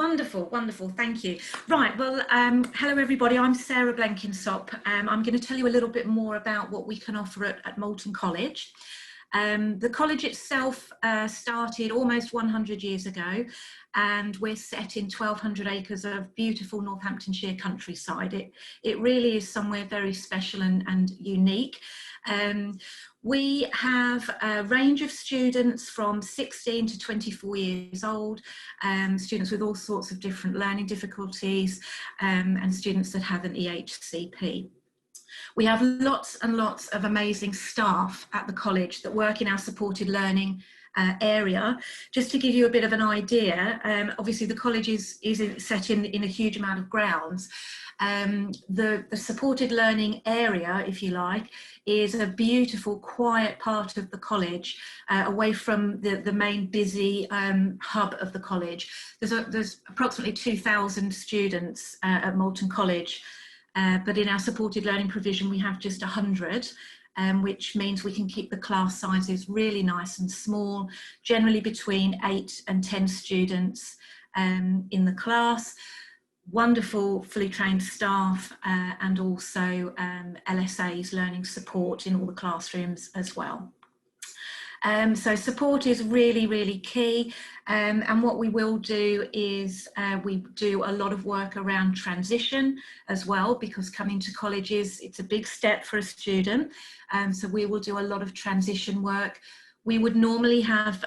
Wonderful, wonderful, thank you. Right, well, hello everybody, I'm Sarah.Blenkinsop. I'm going to tell you a little bit more about what we can offer at Moulton College. The college itself started almost 100 years ago, and we're set in 1,200 acres of beautiful Northamptonshire countryside. It really is somewhere very special and unique. We have a range of students from 16 to 24 years old, students with all sorts of different learning difficulties, and students that have an EHCP. We have lots and lots of amazing staff at the college that work in our supported learning area. Just to give you a bit of an idea, obviously the college is set in a huge amount of grounds. The supported learning area, if you like, is a beautiful, quiet part of the college, away from the main busy hub of the college. There's approximately 2,000 students at Moulton College, but in our supported learning provision we have just 100, which means we can keep the class sizes really nice and small, generally between 8 and 10 students in the class. Wonderful fully trained staff, and also LSAs, learning support, in all the classrooms as well. So support is really, really key, and what we will do is we do a lot of work around transition as well, because coming to college it's a big step for a student, so we will do a lot of transition work. We would normally have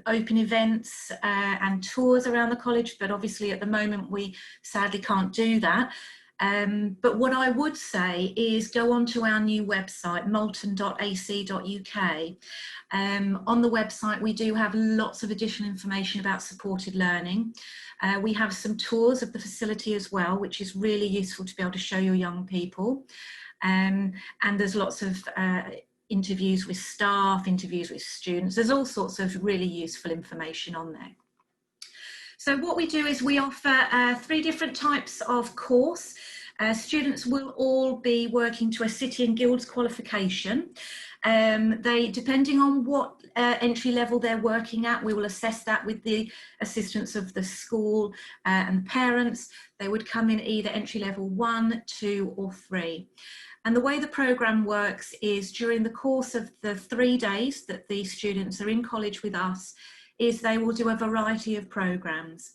open events and tours around the college, but obviously at the moment we sadly can't do that. But what I would say is go onto our new website, moulton.ac.uk. On the website we do have lots of additional information about supported learning. We have some tours of the facility as well, which is really useful to be able to show your young people. And there's lots of interviews with staff, interviews with students. There's all sorts of really useful information on there. So what we do is we offer 3 different types of course. Students will all be working to a City and Guilds qualification. Depending on what entry level they're working at, we will assess that with the assistance of the school and parents. They would come in either entry level 1, 2 or 3. And the way the programme works is during the course of the 3 days that the students are in college with us, is they will do a variety of programmes.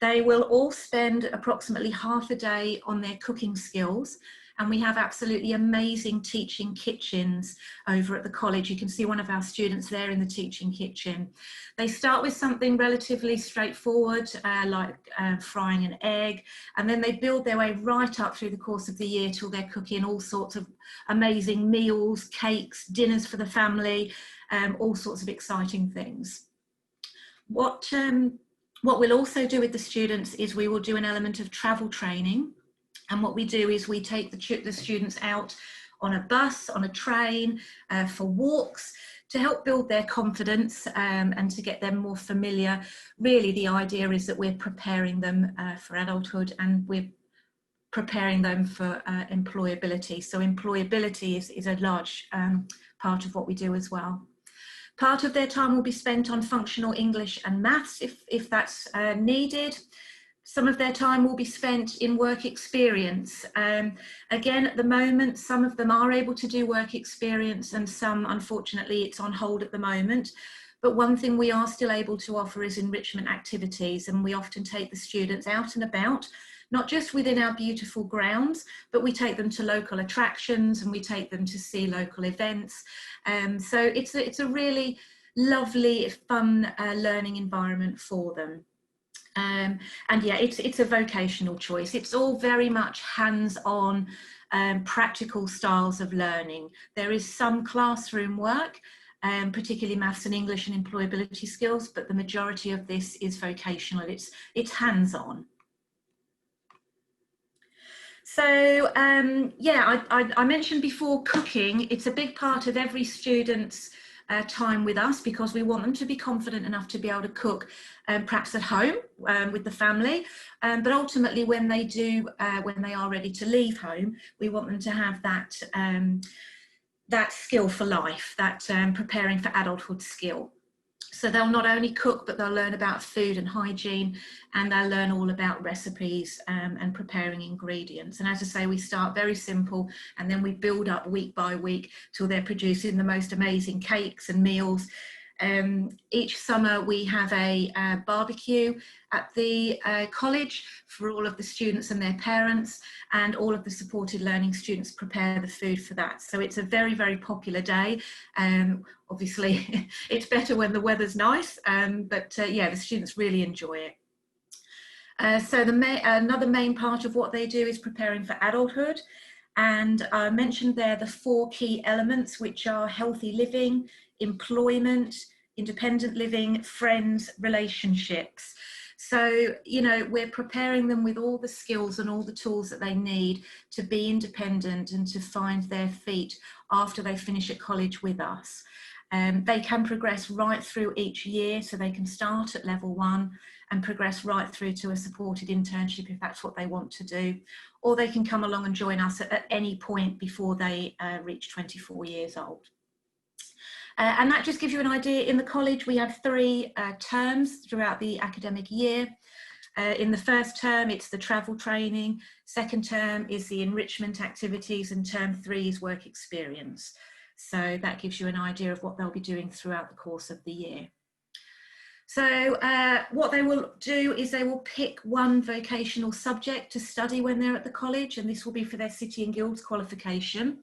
They will all spend approximately half a day on their cooking skills, and we have absolutely amazing teaching kitchens over at the college. You can see one of our students there in the teaching kitchen. They start with something relatively straightforward, like frying an egg, and then they build their way right up through the course of the year till they're cooking all sorts of amazing meals, cakes, dinners for the family, all sorts of exciting things. What we'll also do with the students is we will do an element of travel training. And what we do is we take the students out on a bus, on a train, for walks, to help build their confidence and to get them more familiar. Really, the idea is that we're preparing them for adulthood, and we're preparing them for employability. So employability is a large part of what we do as well. Part of their time will be spent on functional English and maths if that's needed. Some of their time will be spent in work experience. Again, at the moment, some of them are able to do work experience, and some, unfortunately, it's on hold at the moment. But one thing we are still able to offer is enrichment activities, and we often take the students out and about, not just within our beautiful grounds, but we take them to local attractions and we take them to see local events. So it's a really lovely, fun learning environment for them. And yeah, it's a vocational choice. It's all very much hands-on, practical styles of learning. There is some classroom work, particularly maths and English and employability skills, but the majority of this is vocational. It's hands-on. So yeah, I mentioned before cooking. It's a big part of every student's time with us, because we want them to be confident enough to be able to cook, perhaps at home with the family, but ultimately when they are ready to leave home, we want them to have that that skill for life, that preparing for adulthood skill. So they'll not only cook, but they'll learn about food and hygiene, and they'll learn all about recipes and preparing ingredients. And as I say, we start very simple, and then we build up week by week till they're producing the most amazing cakes and meals. Each summer we have a barbecue at the college for all of the students and their parents, and all of the supported learning students prepare the food for that. So it's a very, very popular day. Obviously it's better when the weather's nice, but yeah, the students really enjoy it. So another main part of what they do is preparing for adulthood. And I mentioned there the 4 key elements, which are healthy living, employment, independent living, friends, relationships. So, you know, we're preparing them with all the skills and all the tools that they need to be independent and to find their feet after they finish at college with us. They can progress right through each year, so they can start at level 1 and progress right through to a supported internship if that's what they want to do, or they can come along and join us at any point before they reach 24 years old. And that just gives you an idea. In the college, we have 3 terms throughout the academic year. In the first term, it's the travel training. Second term is the enrichment activities, and term 3 is work experience. So that gives you an idea of what they'll be doing throughout the course of the year. So what they will do is they will pick one vocational subject to study when they're at the college, and this will be for their City and Guilds qualification.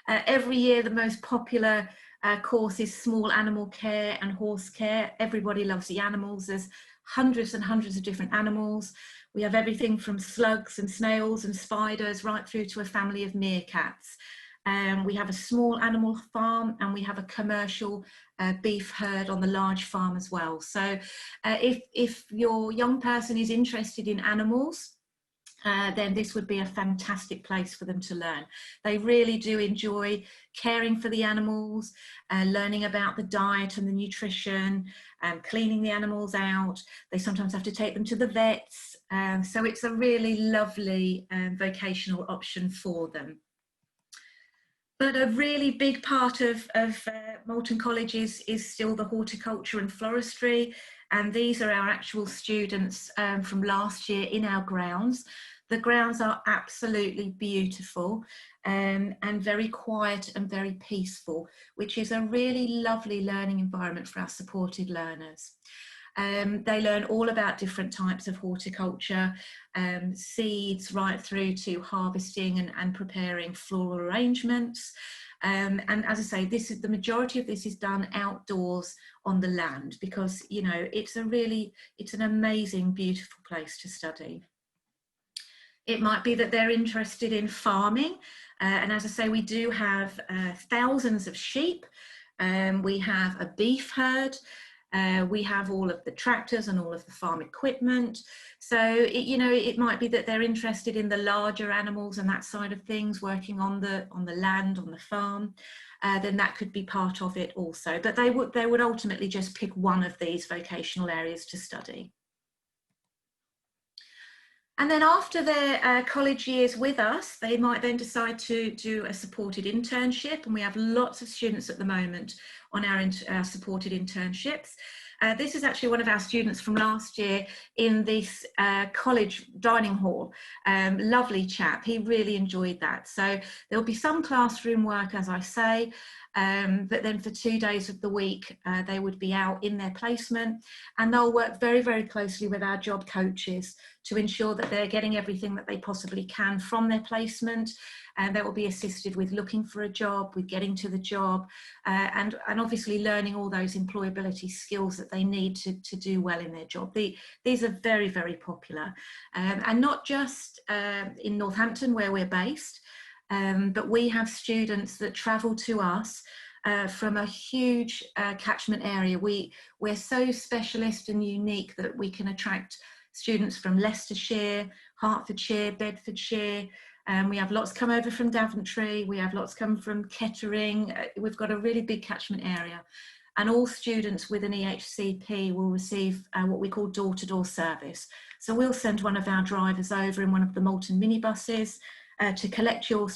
Every year, the most popular course is small animal care and horse care. Everybody loves the animals. There's hundreds and hundreds of different animals. We have everything from slugs and snails and spiders right through to a family of meerkats. We have a small animal farm, and we have a commercial beef herd on the large farm as well. So if your young person is interested in animals, then this would be a fantastic place for them to learn. They really do enjoy caring for the animals, learning about the diet and the nutrition, cleaning the animals out. They sometimes have to take them to the vets. So it's a really lovely vocational option for them. But a really big part of Moulton College is still the horticulture and floristry. And these are our actual students from last year in our grounds. The grounds are absolutely beautiful and very quiet and very peaceful, which is a really lovely learning environment for our supported learners. They learn all about different types of horticulture, seeds right through to harvesting and preparing floral arrangements. And as I say, the majority of this is done outdoors on the land, because, you know, it's an amazing, beautiful place to study. It might be that they're interested in farming. And as I say, we do have thousands of sheep. We have a beef herd. We have all of the tractors and all of the farm equipment. So, it might be that they're interested in the larger animals and that side of things, working on the land, on the farm. Then that could be part of it also. But they would ultimately just pick one of these vocational areas to study. And then after their college years with us, they might then decide to do a supported internship. And we have lots of students at the moment on our supported internships. This is actually one of our students from last year in this college dining hall. Lovely chap, he really enjoyed that. So there'll be some classroom work, as I say, but then for 2 days of the week, they would be out in their placement, and they'll work very, very closely with our job coaches to ensure that they're getting everything that they possibly can from their placement. And they will be assisted with looking for a job, with getting to the job, and obviously learning all those employability skills that they need to do well in their job. These are very, very popular, and not just in Northampton where we're based, but we have students that travel to us from a huge catchment area. We're so specialist and unique that we can attract students from Leicestershire, Hertfordshire, Bedfordshire. We have lots come over from Daventry. We have lots come from Kettering. We've got a really big catchment area. And all students with an EHCP will receive what we call door-to-door service. So we'll send one of our drivers over in one of the Moulton minibuses to collect your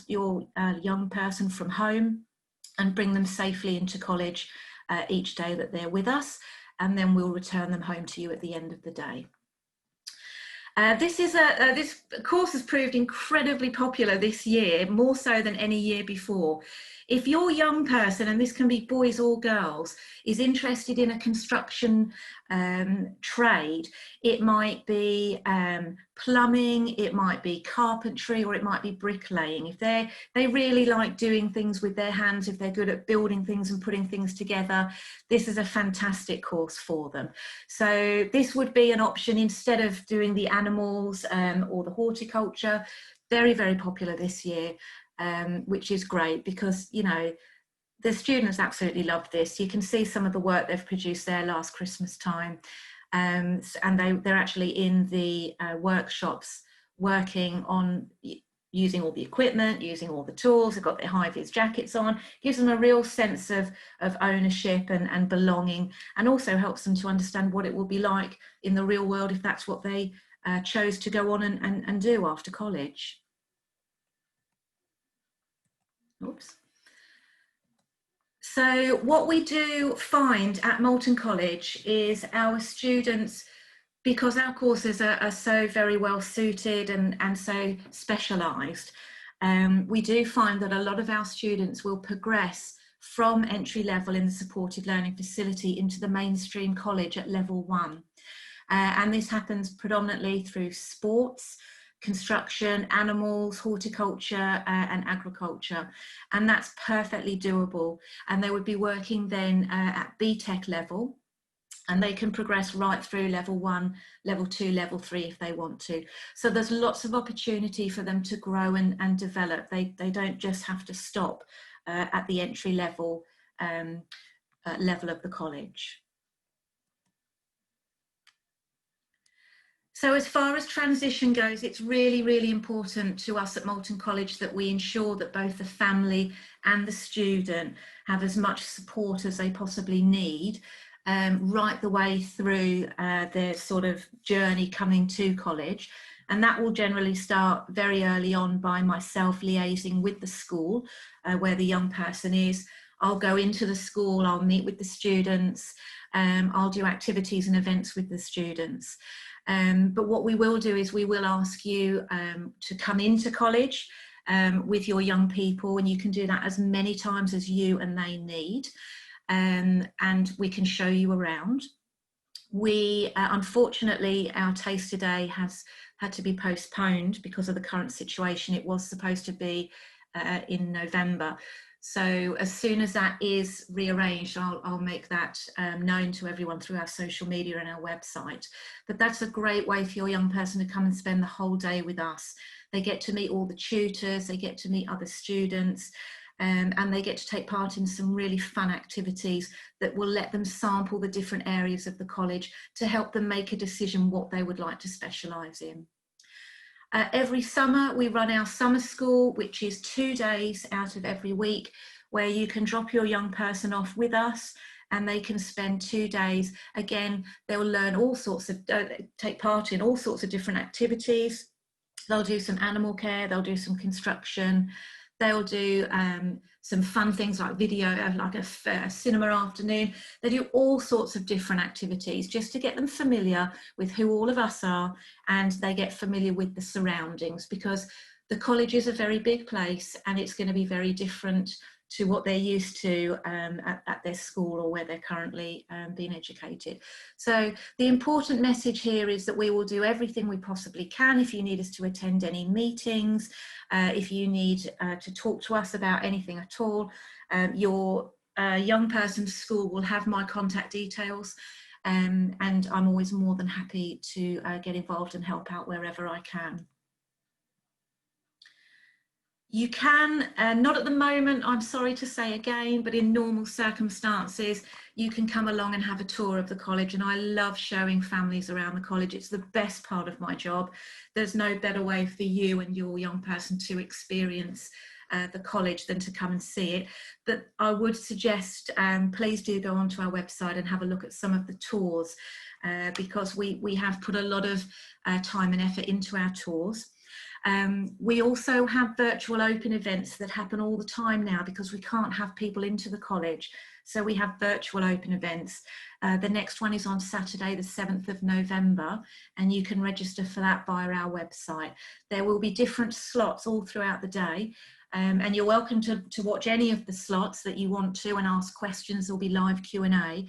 young person from home and bring them safely into college each day that they're with us. and then we'll return them home to you at the end of the day. This course has proved incredibly popular this year, more so than any year before. If your young person, and this can be boys or girls, is interested in a construction trade, it might be plumbing, it might be carpentry, or it might be bricklaying. If they really like doing things with their hands, if they're good at building things and putting things together, this is a fantastic course for them. So this would be an option instead of doing the animals or the horticulture. Very, very popular this year, which is great because, you know, the students absolutely love this. You can see some of the work they've produced there last Christmas time. And they're actually in the workshops working on using all the equipment, using all the tools. They've got their high-vis jackets on. Gives them a real sense of ownership and belonging, and also helps them to understand what it will be like in the real world if that's what they chose to go on and do after college. Oops. So what we do find at Moulton College is our students, because our courses are so very well suited and so specialised, we do find that a lot of our students will progress from entry level in the supported learning facility into the mainstream college at level 1. And this happens predominantly through sports, construction, animals, horticulture and agriculture, and that's perfectly doable. And they would be working then at BTEC level, and they can progress right through level 1, level 2, level 3 if they want to. So there's lots of opportunity for them to grow and develop. They don't just have to stop at the entry level level of the college. So as far as transition goes, it's really, really important to us at Moulton College that we ensure that both the family and the student have as much support as they possibly need right the way through their sort of journey coming to college. And that will generally start very early on by myself liaising with the school where the young person is. I'll go into the school, I'll meet with the students, I'll do activities and events with the students. But what we will do is we will ask you to come into college with your young people, and you can do that as many times as you and they need, and we can show you around. We unfortunately, our taster day has had to be postponed because of the current situation. It was supposed to be in November. So as soon as that is rearranged, I'll make that known to everyone through our social media and our website. But that's a great way for your young person to come and spend the whole day with us. They get to meet all the tutors, they get to meet other students, and they get to take part in some really fun activities that will let them sample the different areas of the college to help them make a decision what they would like to specialise in. Every summer we run our summer school, which is 2 days out of every week, where you can drop your young person off with us and they can spend 2 days. Again, they'll learn all sorts of, take part in all sorts of different activities. They'll do some animal care, they'll do some construction, they'll do some fun things like video, like a cinema afternoon. They do all sorts of different activities just to get them familiar with who all of us are, and they get familiar with the surroundings, because the college is a very big place and it's going to be very different to what they're used to at their school or where they're currently being educated. So the important message here is that we will do everything we possibly can. If you need us to attend any meetings, if you need to talk to us about anything at all, your young person's school will have my contact details, and I'm always more than happy to get involved and help out wherever I can. You can, not at the moment, I'm sorry to say again, but in normal circumstances, you can come along and have a tour of the college, and I love showing families around the college. It's the best part of my job. There's no better way for you and your young person to experience the college than to come and see it. But I would suggest, please do go onto our website and have a look at some of the tours, because we have put a lot of time and effort into our tours. We also have virtual open events that happen all the time now because we can't have people into the college. So we have virtual open events. The next one is on Saturday, the 7th of November, and you can register for that via our website. There will be different slots all throughout the day. And you're welcome to watch any of the slots that you want to and ask questions. There'll be live Q&A,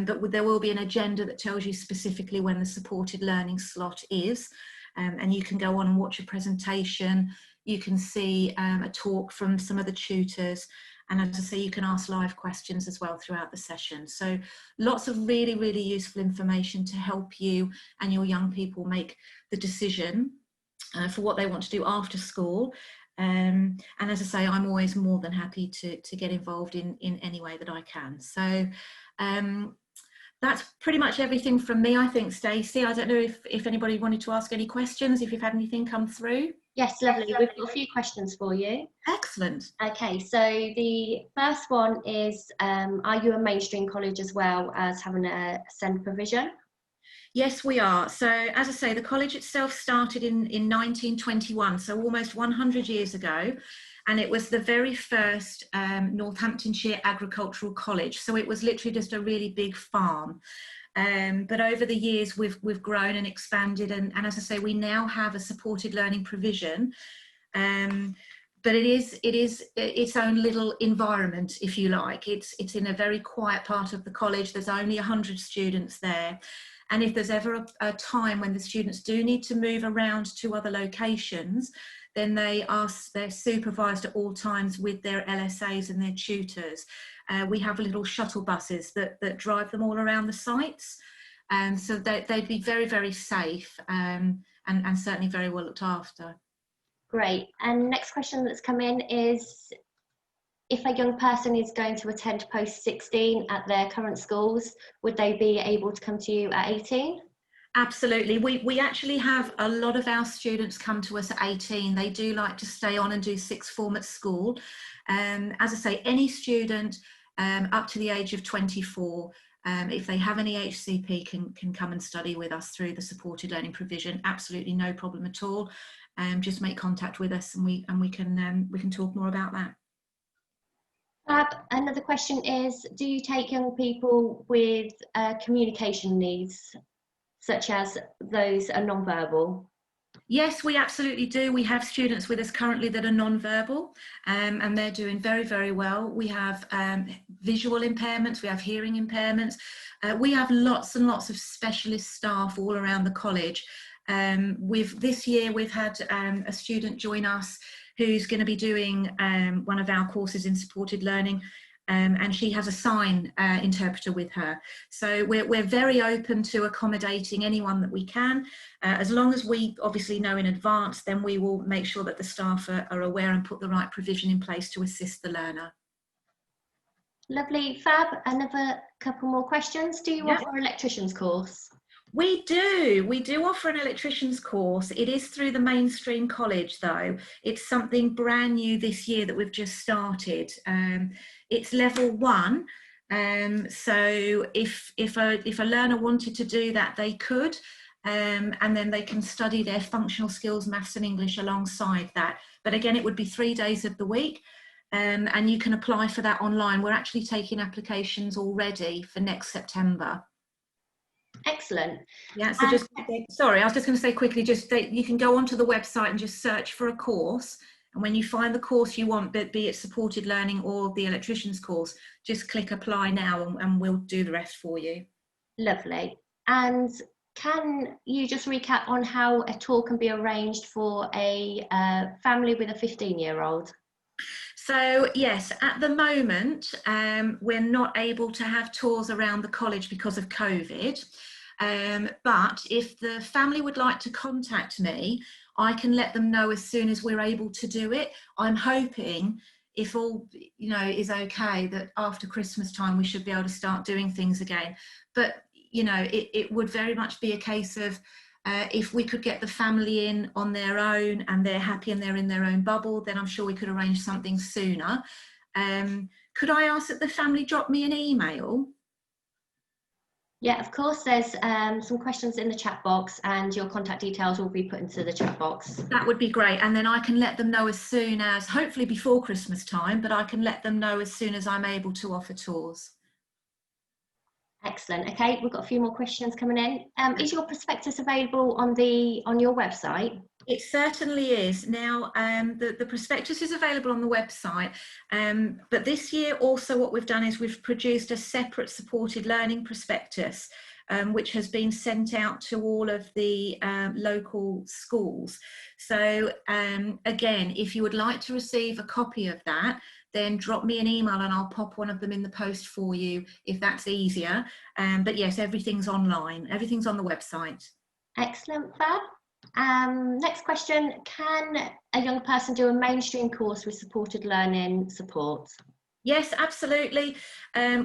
but there will be an agenda that tells you specifically when the supported learning slot is, and you can go on and watch a presentation. You can see a talk from some of the tutors, and as I say, you can ask live questions as well throughout the session. So lots of really, really useful information to help you and your young people make the decision for what they want to do after school. And as I say, I'm always more than happy to get involved in any way that I can. So that's pretty much everything from me, I think, Stacey. I don't know if anybody wanted to ask any questions, if you've had anything come through. Yes, lovely. We've got a few questions for you. Excellent. Okay, so the first one is, are you a mainstream college as well as having a SEND provision? Yes, we are. So as I say, the college itself started in 1921, so almost 100 years ago. And it was the very first Northamptonshire Agricultural College. So it was literally just a really big farm. But over the years, we've grown and expanded. And as I say, we now have a supported learning provision. But it is its own little environment, if you like. It's in a very quiet part of the college. There's only 100 students there. And if there's ever a time when the students do need to move around to other locations, then they're supervised at all times with their LSAs and their tutors. We have little shuttle buses that drive them all around the sites. So they'd be very, very safe and certainly very well looked after. Great. And next question that's come in is, if a young person is going to attend post 16 at their current schools, would they be able to come to you at 18? Absolutely. We actually have a lot of our students come to us at 18. They do like to stay on and do sixth form at school. As I say, any student up to the age of 24, if they have any HCP, can come and study with us through the supported learning provision. Absolutely no problem at all. Just make contact with us and we can talk more about that. Another question is, do you take young people with communication needs, such as those are non-verbal? Yes, we absolutely do. We have students with us currently that are non-verbal, and they're doing very, very well. We have visual impairments, we have hearing impairments. We have lots and lots of specialist staff all around the college. This year we've had a student join us who's going to be doing one of our courses in supported learning, and she has a sign interpreter with her. So we're very open to accommodating anyone that we can. As long as we obviously know in advance, then we will make sure that the staff are aware and put the right provision in place to assist the learner. Lovely, fab. Another couple more questions. Do you offer an electrician's course? We do offer an electrician's course. It is through the mainstream college though. It's something brand new this year that we've just started. It's level 1. So if a learner wanted to do that, they could, and then they can study their functional skills, maths and English alongside that. But again, it would be 3 days of the week. And you can apply for that online. We're actually taking applications already for next September. Excellent. Yeah, so sorry, I was just going to say quickly, you can go onto the website and just search for a course, and when you find the course you want, be it supported learning or the electrician's course, just click apply now and we'll do the rest for you. Lovely. And can you just recap on how a tour can be arranged for a family with a 15-year-old? So yes, at the moment we're not able to have tours around the college because of COVID, but if the family would like to contact me, I can let them know as soon as we're able to do it. I'm hoping, if all is okay, that after Christmas time we should be able to start doing things again. But it would very much be a case of if we could get the family in on their own and they're happy and they're in their own bubble, then I'm sure we could arrange something sooner. Could I ask that the family drop me an email? Yeah, of course, there's some questions in the chat box and your contact details will be put into the chat box. That would be great. And then I can let them know as soon as, hopefully before Christmas time, but I can let them know as soon as I'm able to offer tours. Excellent. Okay, we've got a few more questions coming in. Is your prospectus available on your website? It certainly is. Now, the prospectus is available on the website, but this year also what we've done is we've produced a separate supported learning prospectus, which has been sent out to all of the local schools. So again, if you would like to receive a copy of that, then drop me an email and I'll pop one of them in the post for you if that's easier. But yes, everything's online, everything's on the website. Excellent, Fab. Next question, can a young person do a mainstream course with supported learning support? Yes, absolutely.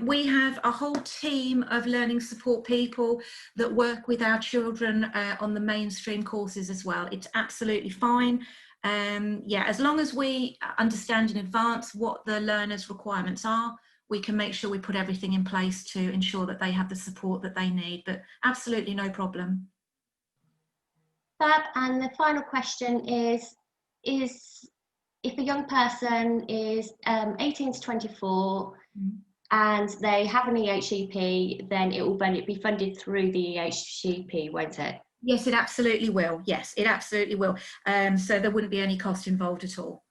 We have a whole team of learning support people that work with our children on the mainstream courses as well. It's absolutely fine. Yeah, as long as we understand in advance what the learners' requirements are, we can make sure we put everything in place to ensure that they have the support that they need, but absolutely no problem. Fab, and the final question is if a young person is 18 to 24 and they have an EHCP, then it will be funded through the EHCP, won't it? Yes, it absolutely will. Yes, it absolutely will. So there wouldn't be any cost involved at all.